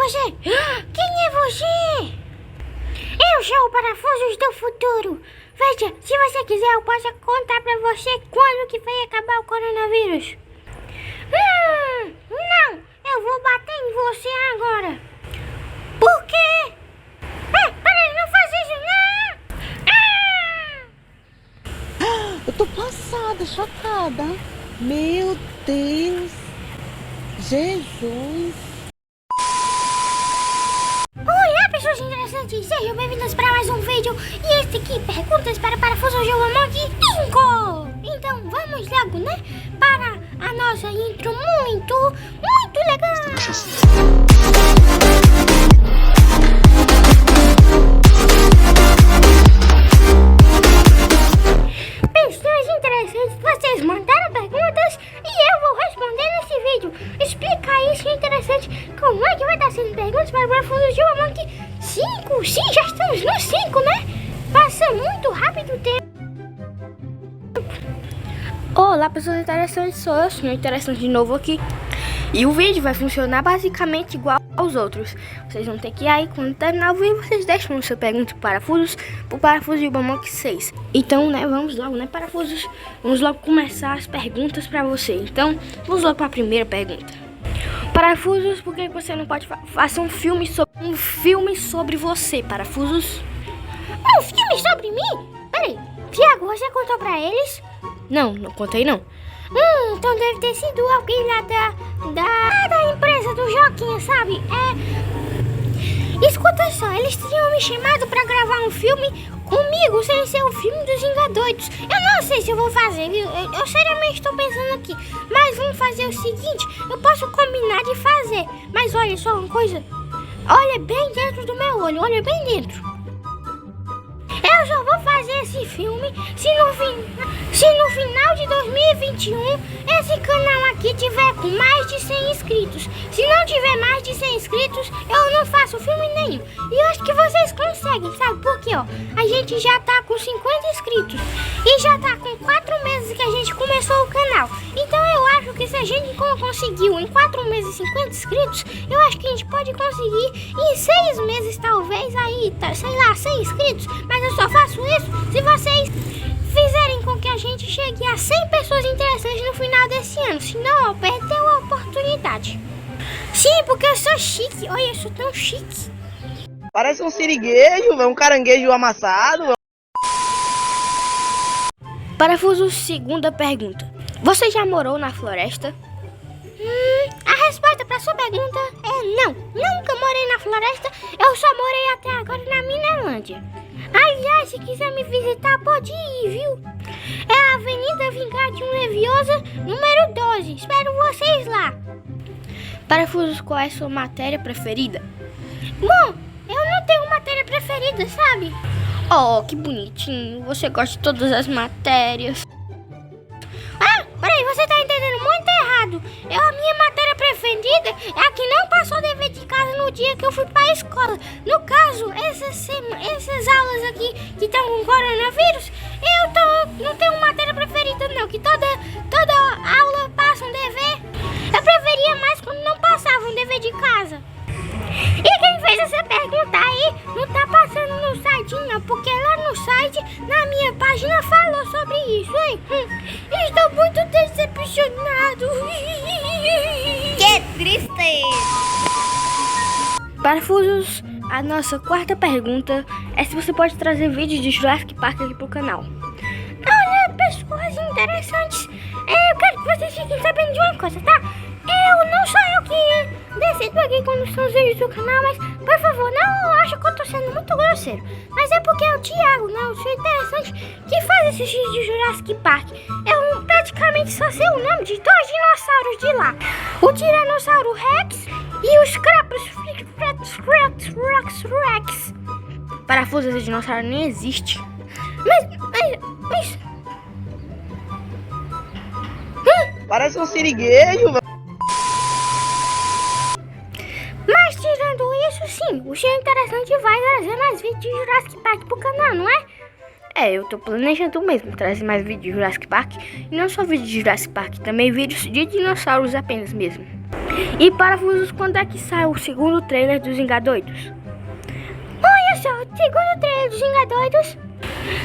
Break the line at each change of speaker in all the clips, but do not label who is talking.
você? Quem é você? Eu sou o Parafusos do Futuro. Veja, se você quiser eu posso contar pra você quando que vai acabar o coronavírus. Não, eu vou bater em você agora. Por quê? Peraí, não faz isso não!
Eu tô passada, chocada. Meu Deus. Jesus.
Olá, pessoas interessantes. Sejam bem-vindos para mais um vídeo. E este aqui, perguntas para Parafusos de Monkey 5. Então, vamos logo, né? Para a nossa intro muito legal. Pessoas interessantes, vocês mandaram perguntas e eu vou responder nesse vídeo. Explica aí, se é interessante, como é que vai estar sendo perguntas para o Parafusos de Monkey 5. Sim, já estamos no 5, né? Passa muito rápido o tempo.
Olá, pessoas interessantes, sou eu, senhor interessante de novo aqui. E o vídeo vai funcionar basicamente igual aos outros. Vocês vão ter que ir aí, quando terminar o vídeo, vocês deixam sua pergunta para Parafusos, pro Parafusos de Monkey 6. Então, né, vamos logo, né, Parafusos? Vamos logo começar as perguntas para você. Então, vamos logo para a primeira pergunta. Parafusos, por que você não pode fazer um filme sobre você, Parafusos?
Um filme sobre mim? Peraí, Tiago, você contou pra eles?
Não contei não.
Então deve ter sido alguém lá da empresa do Joquinha, sabe? Escuta só, eles tinham me chamado pra gravar um filme comigo, sem ser o filme dos Vingadores. Eu não sei se eu vou fazer, viu? Eu seriamente estou pensando aqui. Mas vamos fazer o seguinte, eu posso combinar de fazer. Mas olha só uma coisa, olha bem dentro do meu olho, olha bem dentro. Eu só vou fazer esse filme se no final de 2021 esse canal aqui tiver com mais de 100 inscritos. Se não tiver mais de 100 inscritos, eu não faço filme nenhum. E eu acho que vocês conseguem, sabe? Porque, ó, a gente já tá com 50 inscritos e já tá com 4 meses que a gente começou o canal. Então eu acho que se a gente conseguiu em 4 meses 50 inscritos, eu acho que a gente pode conseguir em 6 meses talvez aí, sei lá, 100 inscritos. Mas eu só faço isso se vocês fizerem com que a gente chegue a 100 pessoas interessantes no final desse ano. Senão, ó, perdeu a oportunidade. Sim, porque eu sou chique. Olha, eu sou tão chique.
Parece um siriguejo, um caranguejo amassado.
Parafusos, segunda pergunta. Você já morou na floresta?
A resposta para sua pergunta é não. Nunca morei na floresta. Eu só morei até agora na Minelândia. Aliás, se quiser me visitar, pode ir, viu? É a Avenida Vingardium Leviosa, número 12. Espero vocês lá.
Parafusos, qual é a sua matéria preferida?
Bom, eu não tenho matéria preferida, sabe?
Oh, que bonitinho. Você gosta de todas as matérias.
Peraí, você tá entendendo muito errado. A minha matéria preferida é a que não passou dever de casa no dia que eu fui pra escola. No caso, essas aulas aqui que estão com coronavírus, não tenho matéria preferida não, que toda aula passa um dever. Eu preferia mais quando não passava um dever de casa. E quem fez essa pergunta aí não tá passando no site não, porque lá no site, na minha página, falou sobre isso, hein? Estou muito decepcionado.
Que triste!
Parafusos, a nossa quarta pergunta é se você pode trazer vídeos de Jurassic Park aqui pro canal.
Olha, pessoas interessantes, eu quero que vocês fiquem sabendo de uma coisa, tá? Não sou eu que decido aqui quando são os vídeos do canal, mas, por favor, não acho que eu tô sendo muito grosseiro. Mas é porque é o Thiago, né, o senhor interessante, que faz esses vídeos de Jurassic Park. Eu praticamente só sei o nome de 2 dinossauros de lá. O Tiranossauro Rex e os Crapus Rex.
Parafusos, esse dinossauro nem existe.
Mas...
Parece um siriguejo.
Mas tirando isso, sim, o senhor interessante vai trazer mais vídeos de Jurassic Park pro canal, não é?
Eu tô planejando mesmo trazer mais vídeos de Jurassic Park. E não só vídeos de Jurassic Park, também vídeos de dinossauros apenas mesmo. E Parafusos, quando é que sai o segundo trailer dos Vingadores?
Olha só, o segundo trailer dos Vingadores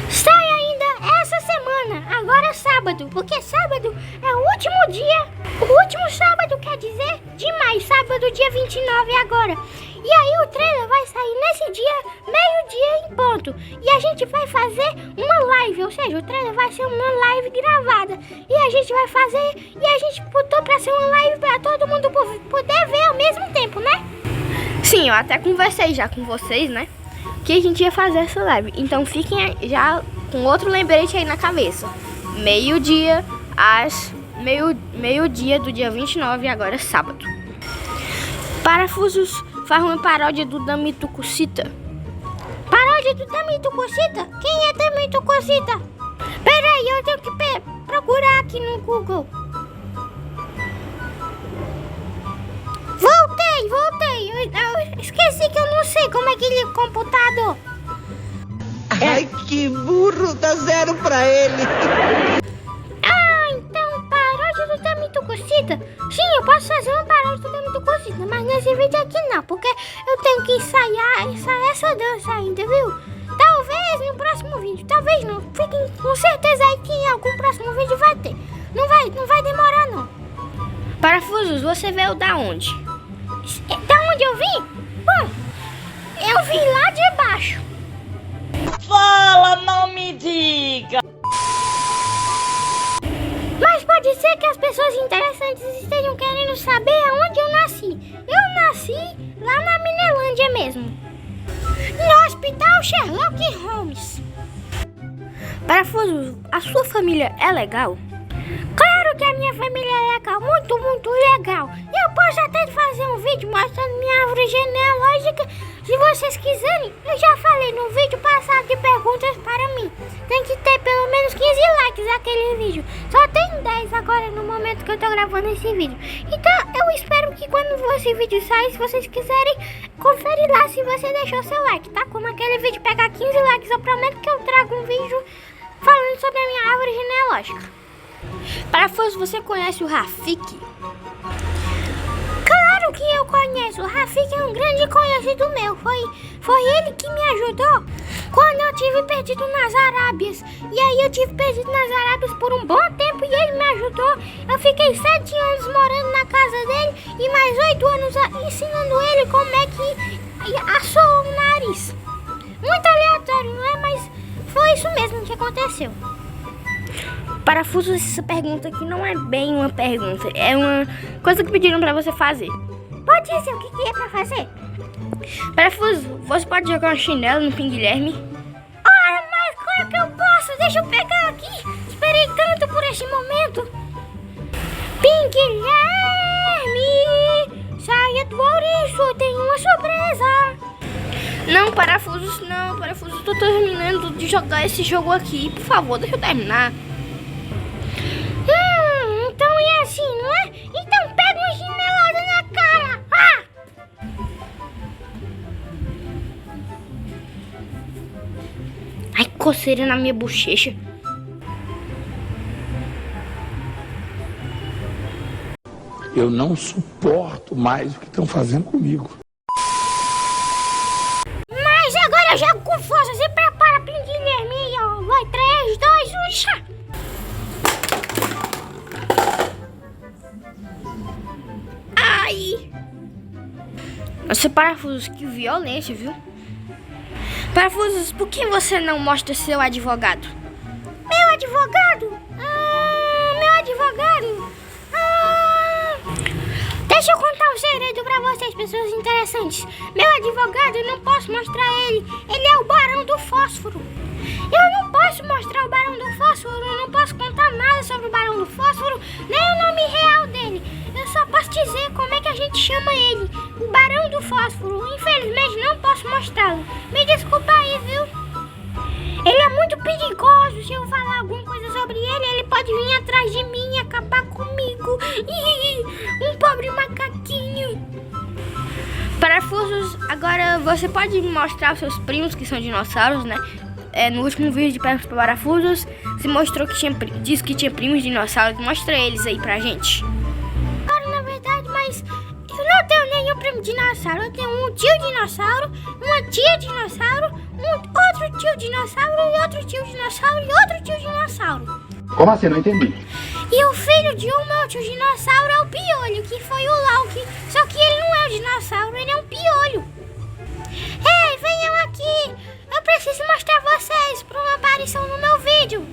sai ainda essa semana, agora sábado, porque sábado é o último dia, o último sábado, quer dizer, de maio, sábado dia 29 agora. E aí o trailer vai sair nesse dia, meio-dia em ponto. E a gente vai fazer uma live, ou seja, o trailer vai ser uma live gravada. E a gente vai fazer, e a gente botou pra ser uma live pra todo mundo poder ver ao mesmo tempo, né?
Sim, eu até conversei já com vocês, né? Que a gente ia fazer essa live. Então fiquem já com outro lembrete aí na cabeça. Meio-dia meio-dia do dia 29, agora sábado. Parafusos faz uma paródia do Dami Tucucita.
Paródia do Dami Tucucita? Quem é Dami Tucucita? Peraí, eu tenho que procurar aqui no Google. Voltei. Eu esqueci que eu não sei como é que ele é computador.
Ai, que burro, dá 0 pra ele.
Então, paródia do Dami Tucucita. Sim, eu posso fazer uma paródia do Dami Tucucita, mas nesse vídeo aqui não, porque eu tenho que ensaiar essa dança ainda, viu? Talvez no próximo vídeo, talvez não. Fiquem com certeza aí que em algum próximo vídeo vai ter. Não vai demorar não.
Parafusos, você veio da onde?
Da onde eu vim? Bom, eu vim lá de baixo.
Fala, não me diga.
Mas pode ser que as pessoas interessantes estejam querendo saber aonde eu nasci. Eu nasci lá na Minelândia mesmo. No Hospital Sherlock Holmes.
Parafusos, a sua família é legal?
Claro que a minha família é legal, muito legal. Eu posso até fazer um vídeo mostrando minha árvore genealógica, se vocês quiserem. Eu já falei no vídeo passado de perguntas para mim. Tem que ter pelo menos 15 likes aquele vídeo. Só tem 10 agora no momento que eu tô gravando esse vídeo. Então eu espero que quando esse vídeo sair, se vocês quiserem, confere lá se você deixou seu like, tá? Quando aquele vídeo pegar 15 likes, eu prometo que eu trago um vídeo falando sobre a minha árvore genealógica.
Parafusos, você conhece o Rafik?
Claro que eu conheço. O Rafik é um grande conhecido meu. Foi ele que me ajudou quando eu tive perdido nas Arábias. E aí eu tive perdido nas Arábias por um bom tempo e ele me ajudou. Eu fiquei 7 anos morando na casa dele e mais 8 anos ensinando ele como é que assou o nariz. Muito aleatório, não é? Mas foi isso mesmo que aconteceu.
Parafusos, essa pergunta aqui não é bem uma pergunta, é uma coisa que pediram pra você fazer.
Pode dizer o que é pra fazer?
Parafusos, você pode jogar um chinelo no Pim Guilherme?
Ora, mas claro que eu posso. Deixa eu pegar aqui. Esperei tanto por esse momento. Pim Guilherme, saia do ouriço, tem uma surpresa.
Não, Parafusos, eu tô terminando de jogar esse jogo aqui. Por favor, deixa eu terminar.
Então é assim, não é? Então pega uma chinelada na cara. Ah!
Ai, coceira na minha bochecha.
Eu não suporto mais o que estão fazendo comigo.
Mas agora eu jogo com força. Se prepara, Pim Guilherme. Ó. Vai, 3, 2, 1, já.
Ai! Nossa, Parafusos, que violência, viu? Parafusos, por que você não mostra seu advogado?
Meu advogado? Meu advogado? Deixa eu contar um segredo pra vocês, pessoas interessantes. Meu advogado, eu não posso mostrar ele. Ele é o Barão do Fósforo. Eu não posso mostrar o Barão do Fósforo. Eu não posso contar nada sobre o Barão do Fósforo, nem o nome real dele. Eu só posso dizer como é que a gente chama ele. O Barão do Fósforo. Infelizmente não posso mostrá-lo. Me desculpa aí, viu? Ele é muito perigoso. Se eu falar alguma coisa sobre ele, ele pode vir atrás de mim e acabar comigo. Um pobre macaquinho.
Parafusos, agora você pode mostrar os seus primos que são dinossauros, né? No último vídeo de Pernas para Parafusos, você mostrou que disse que tinha primos dinossauros. Mostra eles aí pra gente.
Na verdade, mas Eu não tenho nenhum primo dinossauro. Eu tenho um tio dinossauro, uma tia dinossauro, outro tio dinossauro e outro tio dinossauro e outro tio dinossauro.
Como assim? Não entendi.
E o filho de um meu tio dinossauro é o Piolho, que foi o Loki. Só que ele não é um dinossauro, ele é um piolho. Ei, venham aqui. Eu preciso mostrar vocês para uma aparição no meu vídeo.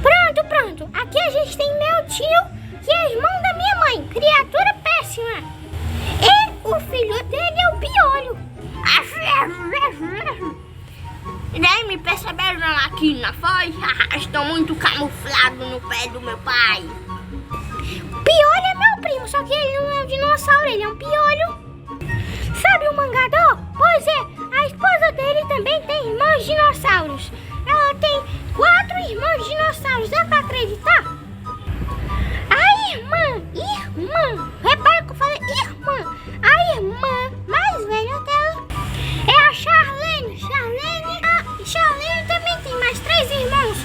Pronto. Aqui a gente tem meu tio, que é irmão da minha mãe. Criatura péssima. E o filho dele é o Piolho.
E daí me perceberam aqui na foi? Estou muito camuflado no pé do meu pai.
Piolho é meu primo, só que ele não é um dinossauro, ele é um piolho. Sabe o Mangador? Pois é, a esposa dele também tem irmãos dinossauros. Ela tem 4 irmãos dinossauros, dá pra acreditar? A irmã, repara que eu falei irmã. A irmã mais velha dela é a Charlene. Charlene também tem mais 3 irmãos.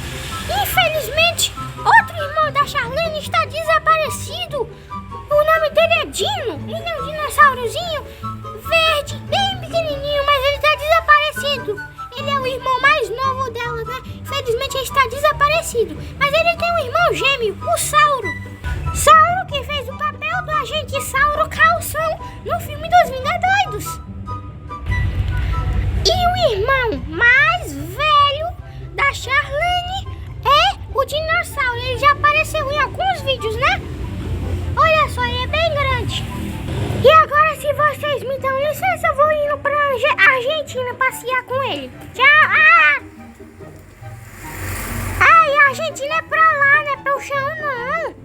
Infelizmente, outro irmão da Charlene está desaparecido. O nome dele é Dino. Ele é um dinossaurozinho verde, bem pequenininho, mas ele está desaparecido. Ele é o irmão mais novo dela, né? Infelizmente ele está desaparecido. Mas ele tem um irmão gêmeo, o Sauro. Sauro que fez o papel do agente Sauro Calção no filme dos Vingadores. E o irmão mais velho da Charlene é o dinossauro. Ele já apareceu em alguns vídeos, né? Olha só, ele é bem grande. E agora, se vocês me dão licença, eu vou indo pra Argentina passear com ele. Tchau! Ai, a Argentina é pra lá, não é pro chão, não.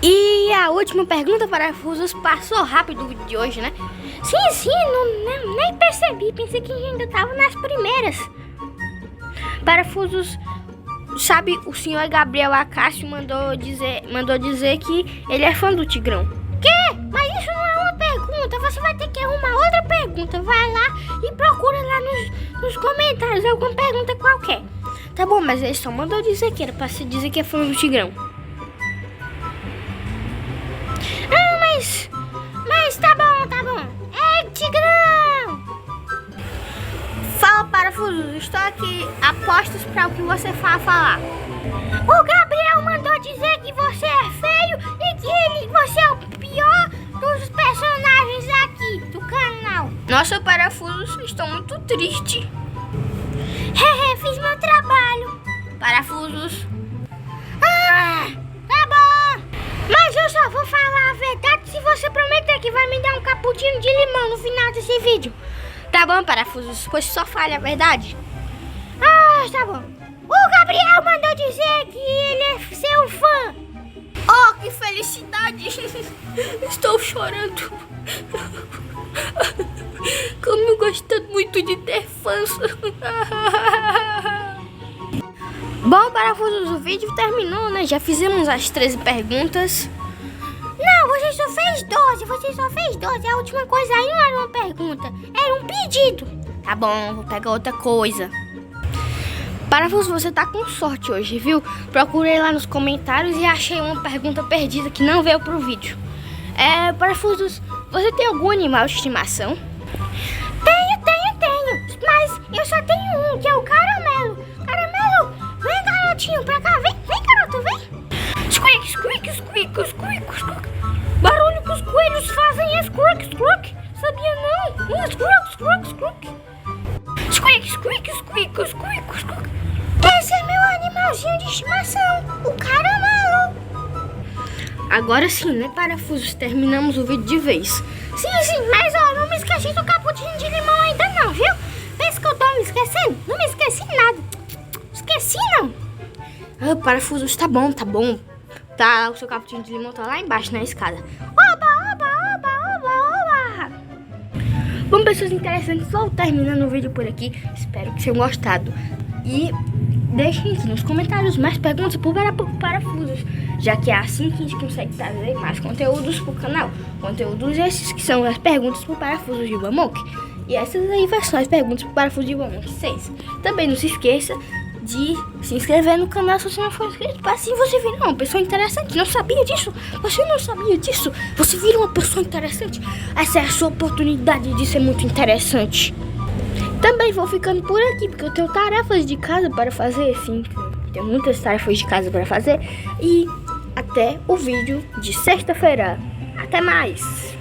E a última pergunta, Parafusos, passou rápido o vídeo de hoje, né?
Sim, nem percebi. Pensei que a gente ainda tava nas primeiras.
Parafusos, sabe, o senhor Gabriel Acácio mandou dizer que ele é fã do Tigrão.
Quê? Mas isso não é uma pergunta. Você vai ter que arrumar outra pergunta. Vai lá e procura lá nos comentários alguma pergunta qualquer.
Tá bom, mas ele só mandou dizer que era pra se dizer que é fã do Tigrão.
Mas tá bom. Ei, Tigrão!
Fala, Parafusos, estou aqui a postos pra o que você falar.
O Gabriel mandou dizer que você é feio e que você é o pior dos personagens aqui do canal.
Nossa, Parafusos, estou muito triste.
Fiz meu trabalho.
Parafusos.
Tá bom. Mas eu só vou falar a verdade se você prometer que vai me dar um cappuccino de limão no final desse vídeo.
Tá bom, Parafusos, pois só fale a verdade.
Tá bom. O Gabriel mandou dizer que ele é seu fã.
Oh, que felicidade! Estou chorando. Como eu gosto muito de ter fãs. Bom, Parafusos, o vídeo terminou, né? Já fizemos as 13 perguntas.
Não, você só fez 12. A última coisa aí não era uma pergunta, era um pedido.
Tá bom, vou pegar outra coisa. Parafusos, você tá com sorte hoje, viu? Procurei lá nos comentários e achei uma pergunta perdida que não veio pro vídeo. Parafusos, você tem algum animal de estimação?
Tenho. Mas eu só tenho um, que é o Caramelo. Caramelo, vem, garotinho, pra cá. Vem, garoto, vem. Squeak. Barulho que os coelhos fazem é squeak. Sabia não? Squeak. Squeak. Esse é meu animalzinho de estimação, o Caramelo.
Agora sim, né, Parafusos? Terminamos o vídeo de vez.
Sim, mas ó, não me esqueci do cappuccino de limão ainda não, viu? Pensa que eu tô me esquecendo? Não me esqueci nada. Esqueci não.
Parafusos, tá bom. Tá, o seu cappuccino de limão tá lá embaixo na escada.
Oba.
Bom, pessoas interessantes, vou terminando o vídeo por aqui. Espero que tenham gostado. E deixem aqui nos comentários mais perguntas pro Parafusos, já que é assim que a gente consegue trazer mais conteúdos pro canal. Conteúdos esses que são as perguntas pro Parafusos de Bamok. E essas aí são as perguntas pro Parafusos de Bamok 6. Também não se esqueça de se inscrever no canal se você não for inscrito. Assim você vira uma pessoa interessante. Não sabia disso? Você não sabia disso? Você vira uma pessoa interessante. Essa é a sua oportunidade de ser muito interessante. Também vou ficando por aqui, porque eu tenho tarefas de casa para fazer. Sim, tenho muitas tarefas de casa para fazer. E até o vídeo de sexta-feira. Até mais!